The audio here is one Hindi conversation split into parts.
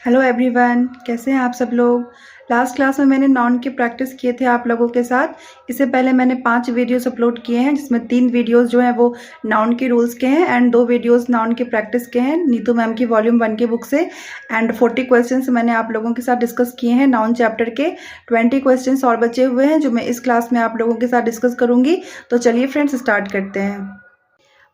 हेलो एवरीवन, कैसे हैं आप सब लोग। लास्ट क्लास में मैंने नाउन की प्रैक्टिस किए थे आप लोगों के साथ। इससे पहले मैंने 5 वीडियोस अपलोड किए हैं, जिसमें 3 वीडियोस जो हैं वो नाउन के रूल्स के हैं एंड 2 वीडियोस नाउन की प्रैक्टिस के हैं नीतू मैम की वॉल्यूम 1 की बुक से। एंड 40 क्वेश्चंस मैंने आप लोगों के साथ डिस्कस किए हैं नाउन चैप्टर के। 20 क्वेश्चंस और बचे हुए हैं जो मैं इस क्लास में आप लोगों के साथ डिस्कस करूँगी। तो चलिए फ्रेंड्स, स्टार्ट करते हैं।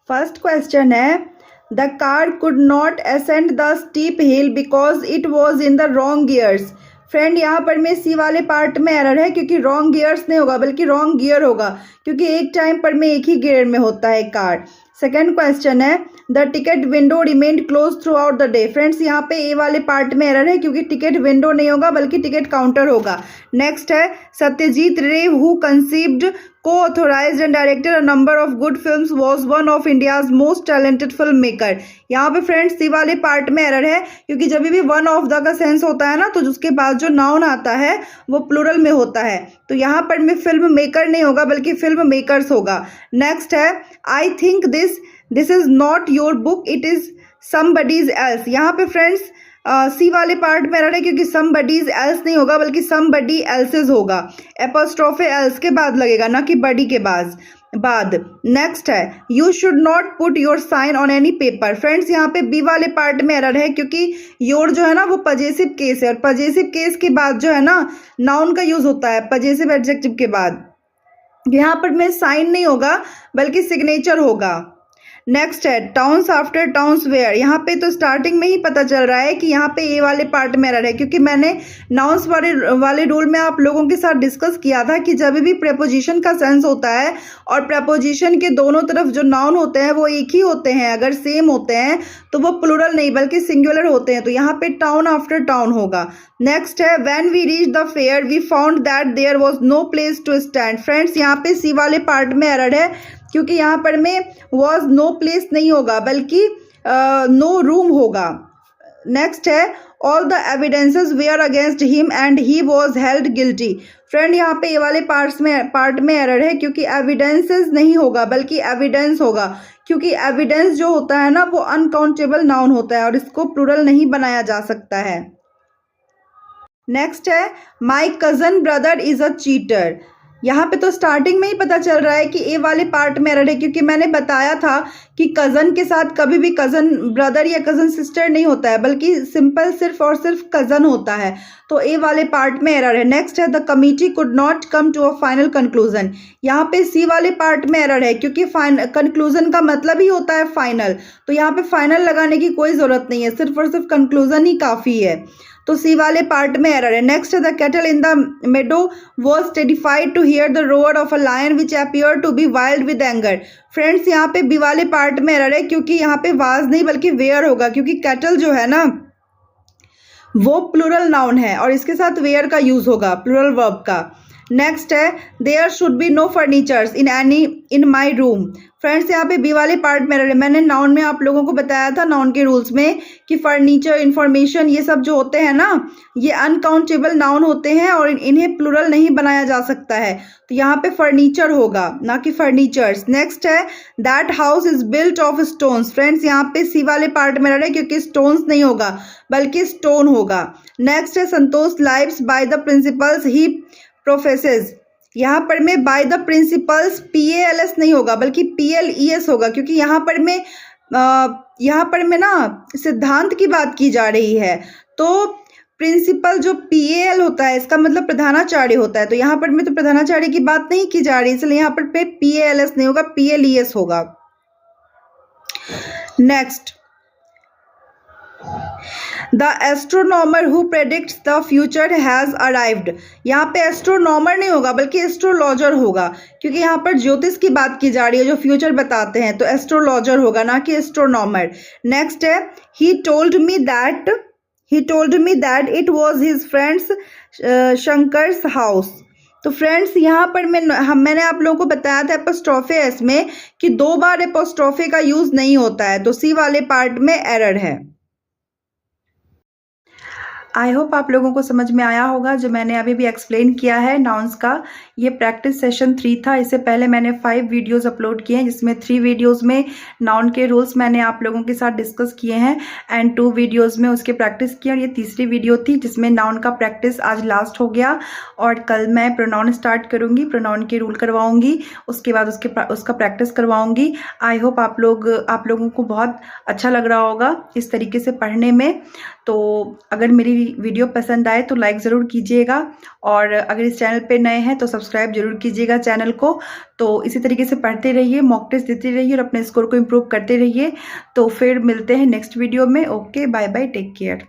फर्स्ट क्वेश्चन है, the car could not ascend the steep hill because it was in the wrong gears. Friend, यहाँ पर में सी वाले पार्ट में एरर है, क्योंकि रॉन्ग गियर्स नहीं होगा बल्कि रॉन्ग गियर होगा, क्योंकि एक टाइम पर में एक ही गियर में होता है कार। सेकेंड क्वेश्चन है, the ticket window remained close through out the day. Friends, यहाँ पे ए वाले पार्ट में एरर है, क्योंकि टिकट विंडो नहीं होगा बल्कि टिकट काउंटर होगा। नेक्स्ट है, सत्यजीत रे who conceived, co-authorized and directed a number of good films was one of India's most talented filmmaker। यहाँ पे फ्रेंड्स सी वाले पार्ट में एरर है, क्योंकि जब भी वन ऑफ द का सेंस होता है ना, तो उसके बाद जो नाउन आता है वो प्लूरल में होता है, तो यहाँ पर में फिल्म मेकर नहीं होगा बल्कि फिल्म मेकर्स होगा। नेक्स्ट है, I think this is not your book, it is somebody's else. यहाँ पे फ्रेंड्स सी वाले पार्ट में एरर है, क्योंकि समबडीज एल्स नहीं होगा बल्कि समबडी एल्सेज होगा। एपोस्ट्रोफे एल्स के बाद लगेगा, ना कि बडी के बाद। नेक्स्ट है, you should not put your sign on any paper. Friends, यहाँ पे बी वाले पार्ट में एरर है, क्योंकि योर जो है ना वो पजेसिव केस है, और पजेसिव केस के बाद जो है ना नाउन का यूज होता है पजेसिव एडजेक्टिव के बाद। यहाँ पर में साइन नहीं होगा बल्कि सिग्नेचर होगा। नेक्स्ट है, टाउन्स आफ्टर टाउन्स वेयर। यहाँ पे तो स्टार्टिंग में ही पता चल रहा है कि यहाँ पे ए वाले पार्ट में एरर है, क्योंकि मैंने नाउन्स वाले रूल में आप लोगों के साथ डिस्कस किया था कि जब भी प्रेपोजिशन का सेंस होता है और प्रेपोजिशन के दोनों तरफ जो नाउन होते हैं वो एक ही होते हैं, अगर सेम होते हैं तो वो प्लूरल नहीं बल्कि सिंगुलर होते हैं, तो यहाँ पे टाउन आफ्टर टाउन होगा। नेक्स्ट है, when we reach the fair we found that there was no place to stand. Friends, यहाँ पे सी वाले पार्ट में एरर है, क्योंकि यहाँ पर में वॉज नो प्लेस नहीं होगा बल्कि नो रूम होगा। नेक्स्ट है, all the evidences were against him and he was held guilty. Friend, यहाँ पे ये वाले पार्ट में एरर है, क्योंकि एविडेंसेस नहीं होगा बल्कि एविडेंस होगा, क्योंकि एविडेंस जो होता है ना वो अनकाउंटेबल नाउन होता है और इसको प्लूरल नहीं बनाया जा सकता है। नेक्स्ट है, my cousin brother is a cheater. यहाँ पे तो स्टार्टिंग में ही पता चल रहा है कि ए वाले पार्ट में एरर है, क्योंकि मैंने बताया था कि कज़न के साथ कभी भी कज़न ब्रदर या कज़न सिस्टर नहीं होता है बल्कि सिंपल सिर्फ और सिर्फ कज़न होता है, तो ए वाले पार्ट में एरर है। नेक्स्ट है, the committee could not come to a final conclusion. यहाँ पे सी वाले पार्ट में एरर है, क्योंकि कंक्लूजन का मतलब ही होता है फाइनल, तो यहाँ पे फाइनल लगाने की कोई ज़रूरत नहीं है, सिर्फ और सिर्फ कंक्लूजन ही काफ़ी है, तो सी वाले पार्ट में एरर है। नेक्स्ट है, the cattle in the meadow was terrified to hear the roar of a lion which appear to be wild with anger. Friends, यहाँ पे बी वाले पार्ट में एरर है, क्योंकि यहाँ पे वाज नहीं बल्कि वेयर होगा, क्योंकि कैटल जो है ना वो प्लूरल नाउन है और इसके साथ वेयर का यूज होगा प्लूरल वर्ब का। नेक्स्ट है, there should be no furnitures in my room. Friends, यहाँ पे बी वाले पार्ट में एरर है। मैंने नाउन में आप लोगों को बताया था नाउन के रूल्स में कि फर्नीचर, इंफॉर्मेशन, ये सब जो होते हैं ना ये अनकाउंटेबल नाउन होते हैं और इन्हें प्लूरल नहीं बनाया जा सकता है, तो यहाँ पे फर्नीचर होगा ना कि फर्नीचर्स। नेक्स्ट है, that house is built of stones. Friends, यहाँ पे सी वाले पार्ट में एरर है, क्योंकि स्टोन्स नहीं होगा बल्कि स्टोन होगा। नेक्स्ट है, Santosh lives by the principles he professes. यहाँ पर में बाय द प्रिंसिपल्स PALS नहीं होगा बल्कि PLES होगा, क्योंकि यहाँ पर में ना सिद्धांत की बात की जा रही है, तो प्रिंसिपल जो PAL होता है इसका मतलब प्रधानाचार्य होता है, तो यहाँ पर में तो प्रधानाचार्य की बात नहीं की जा रही, इसलिए यहाँ पर पे PALS नहीं होगा, PLES होगा। Next, the astronomer who predicts the future has arrived. यहाँ पे एस्ट्रोनॉमर नहीं होगा बल्कि एस्ट्रोलॉजर होगा, क्योंकि यहाँ पर ज्योतिष की बात की जा रही है जो फ्यूचर बताते हैं, तो एस्ट्रोलॉजर होगा ना कि एस्ट्रोनॉमर। नेक्स्ट है, he told me that it was his friends Shankar's house. तो फ्रेंड्स, यहाँ पर मैंने आप लोगों को बताया था एपोस्ट्रोफे एस में कि 2 बार एपोस्ट्रोफे का यूज नहीं होता है, तो सी वाले पार्ट में एरर है। आई होप आप लोगों को समझ में आया होगा जो मैंने अभी भी एक्सप्लेन किया है नाउन्स का। ये प्रैक्टिस सेशन 3 था। इससे पहले मैंने 5 वीडियोस अपलोड किए हैं, जिसमें 3 वीडियोस में नाउन के रूल्स मैंने आप लोगों के साथ डिस्कस किए हैं एंड 2 वीडियोस में उसके प्रैक्टिस किए। और ये तीसरी वीडियो थी जिसमें नाउन का प्रैक्टिस आज लास्ट हो गया और कल मैं प्रोनाउन स्टार्ट करूँगी, प्रोनाउन के रूल करवाऊँगी, उसके बाद उसका प्रैक्टिस करवाऊँगी। आई होप आप लोगों को बहुत अच्छा लग रहा होगा इस तरीके से पढ़ने में। तो अगर मेरी वीडियो पसंद आए तो लाइक ज़रूर कीजिएगा और अगर इस चैनल पे नए हैं तो सब्सक्राइब जरूर कीजिएगा चैनल को। तो इसी तरीके से पढ़ते रहिए, मॉक टेस्ट देते रहिए और अपने स्कोर को इम्प्रूव करते रहिए। तो फिर मिलते हैं नेक्स्ट वीडियो में। Okay, bye bye, take care.